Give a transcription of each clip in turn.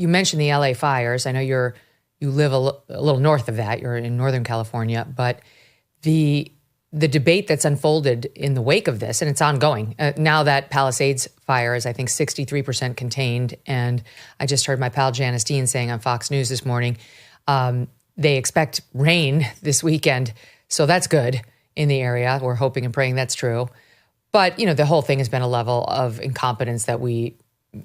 you mentioned the LA fires. I know you live a little north of that. You're in Northern California, but the debate that's unfolded in the wake of this, and it's ongoing, now that Palisades fire is, I think, 63% contained. And I just heard my pal Janice Dean saying on Fox News this morning, they expect rain this weekend. So that's good in the area. We're hoping and praying that's true. But, the whole thing has been a level of incompetence that we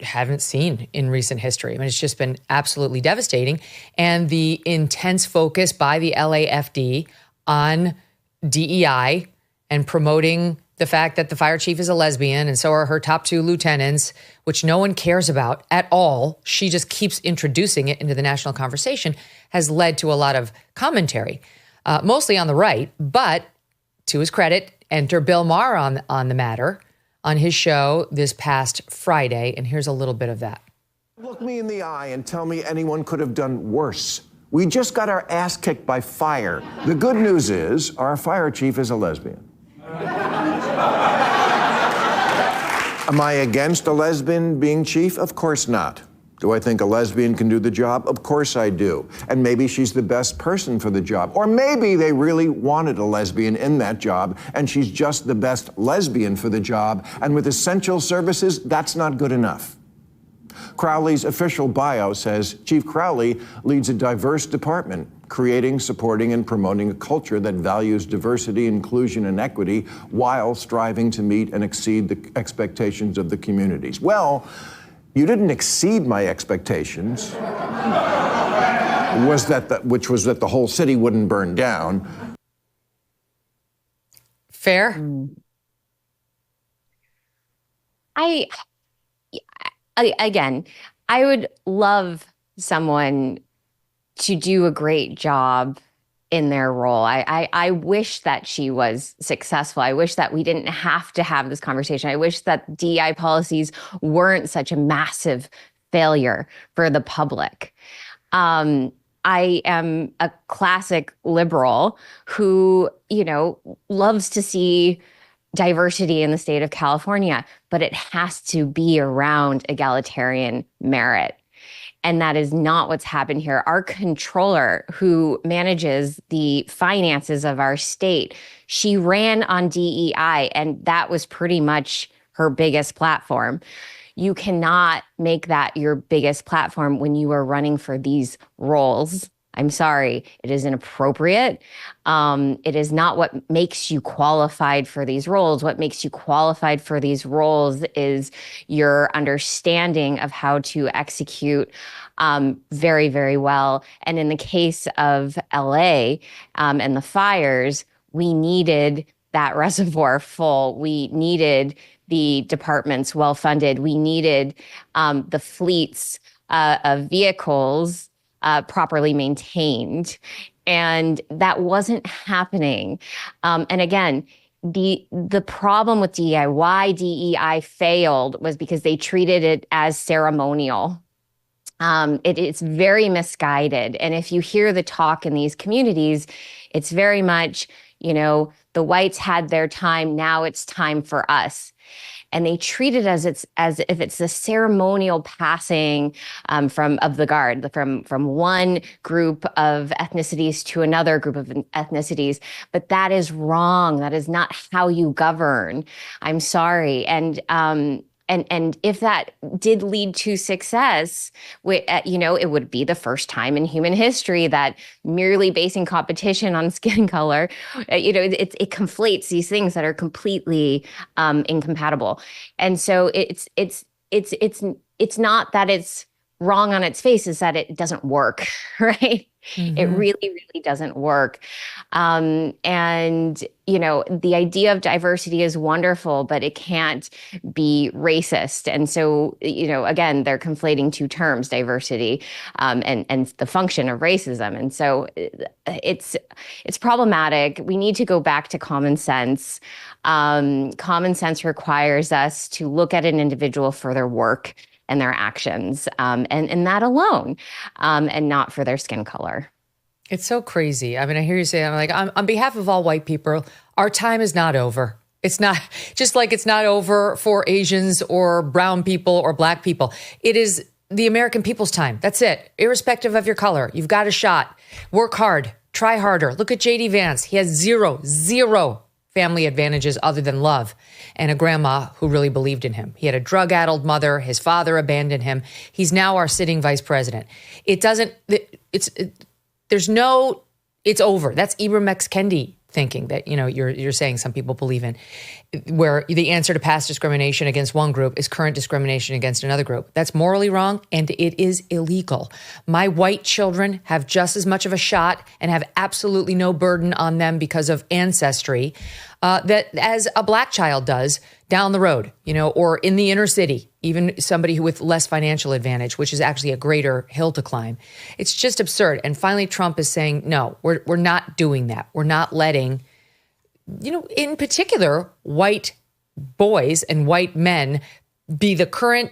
haven't seen in recent history. I mean, it's just been absolutely devastating. And the intense focus by the LAFD on DEI and promoting the fact that the fire chief is a lesbian and so are her top two lieutenants, which no one cares about at all. She just keeps introducing it into the national conversation, has led to a lot of commentary, mostly on the right. But to his credit, enter Bill Maher on the matter on his show this past Friday. And here's a little bit of that. Look me in the eye and tell me anyone could have done worse. We just got our ass kicked by fire. The good news is our fire chief is a lesbian. Am I against a lesbian being chief? Of course not. Do I think a lesbian can do the job? Of course I do. And maybe she's the best person for the job. Or maybe they really wanted a lesbian in that job and she's just the best lesbian for the job. And with essential services, that's not good enough. Crowley's official bio says Chief Crowley leads a diverse department, creating, supporting, and promoting a culture that values diversity, inclusion, and equity while striving to meet and exceed the expectations of the communities. Well, you didn't exceed my expectations, which was that the whole city wouldn't burn down. Fair? Again, I would love someone to do a great job in their role. I wish that she was successful. I wish that we didn't have to have this conversation. I wish that DEI policies weren't such a massive failure for the public. I am a classic liberal who, loves to see diversity in the state of California, but it has to be around egalitarian merit. And that is not what's happened here. Our controller, who manages the finances of our state, she ran on DEI, and that was pretty much her biggest platform. You cannot make that your biggest platform when you are running for these roles. I'm sorry, it is inappropriate. It is not what makes you qualified for these roles. What makes you qualified for these roles is your understanding of how to execute very, very well. And in the case of LA and the fires, we needed that reservoir full. We needed the departments well funded. We needed the fleets of vehicles properly maintained. And that wasn't happening. And again, the problem with DEI, why DEI failed, was because they treated it as ceremonial. It's very misguided. And if you hear the talk in these communities, it's very much, the whites had their time, now it's time for us. And they treat it as if it's a ceremonial passing of the guard from one group of ethnicities to another group of ethnicities. But that is wrong. That is not how you govern. I'm sorry. And if that did lead to success, it would be the first time in human history that merely basing competition on skin color, it conflates these things that are completely incompatible. And so it's not that it's wrong on its face, is that it doesn't work, right? Mm-hmm. It really, really doesn't work. And, the idea of diversity is wonderful, but it can't be racist. And so, again, they're conflating two terms, diversity and the function of racism. And so it's problematic. We need to go back to common sense. Common sense requires us to look at an individual for their work and their actions, and that alone, and not for their skin color. It's so crazy. I mean, I hear you say, I'm like, on behalf of all white people, our time is not over. It's not, just like it's not over for Asians or brown people or black people. It is the American people's time. That's it. Irrespective of your color, you've got a shot. Work hard. Try harder. Look at J.D. Vance. He has zero family advantages other than love and a grandma who really believed in him. He had a drug-addled mother. His father abandoned him. He's now our sitting vice president. It's over. That's Ibram X. Kendi thinking that, you're saying some people believe in, where the answer to past discrimination against one group is current discrimination against another group. That's morally wrong, and it is illegal. My white children have just as much of a shot and have absolutely no burden on them because of ancestry that as a black child does down the road, or in the inner city, even somebody who with less financial advantage, which is actually a greater hill to climb. It's just absurd. And finally, Trump is saying, no, we're not doing that. We're not letting, in particular, white boys and white men be the current,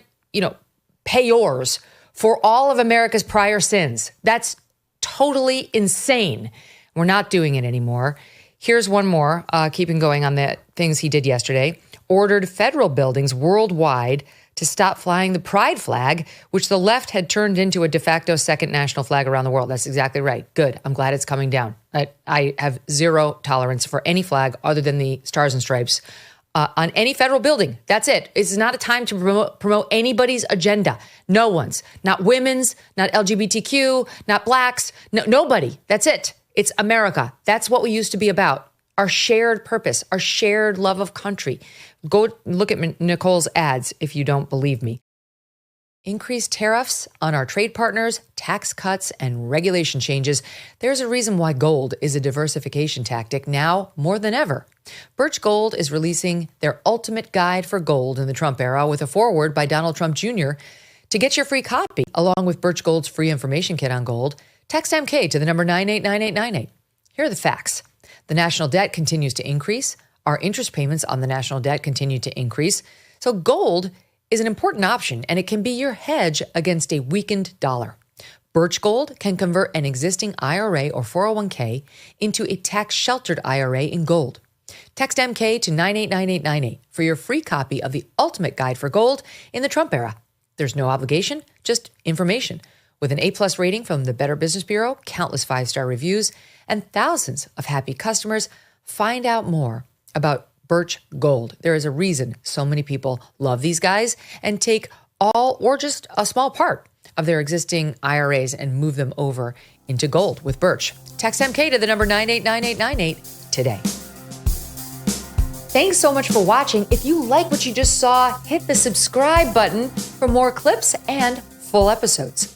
payors for all of America's prior sins. That's totally insane. We're not doing it anymore. Here's one more, keeping going on the things he did yesterday. Ordered federal buildings worldwide to stop flying the pride flag, which the left had turned into a de facto second national flag around the world. That's exactly right. Good. I'm glad it's coming down. I have zero tolerance for any flag other than the stars and stripes on any federal building. That's it. It's not a time to promote anybody's agenda. No one's. Not women's, not LGBTQ, not blacks, nobody. That's it. It's America. That's what we used to be about. Our shared purpose, our shared love of country. Go look at Nicole's ads if you don't believe me. Increased tariffs on our trade partners, tax cuts, and regulation changes. There's a reason why gold is a diversification tactic now more than ever. Birch Gold is releasing their ultimate guide for gold in the Trump era with a foreword by Donald Trump Jr. To get your free copy, along with Birch Gold's free information kit on gold, text MK to the number 989898. Here are the facts. The national debt continues to increase. Our interest payments on the national debt continue to increase. So gold is an important option, and it can be your hedge against a weakened dollar. Birch Gold can convert an existing IRA or 401k into a tax-sheltered IRA in gold. Text MK to 989898 for your free copy of the ultimate guide for gold in the Trump era. There's no obligation, just information. With an A+ rating from the Better Business Bureau, countless 5-star reviews, and thousands of happy customers, find out more about Birch Gold. There is a reason so many people love these guys and take all or just a small part of their existing IRAs and move them over into gold with Birch. Text MK to the number 989898 today. Thanks so much for watching. If you like what you just saw, hit the subscribe button for more clips and full episodes.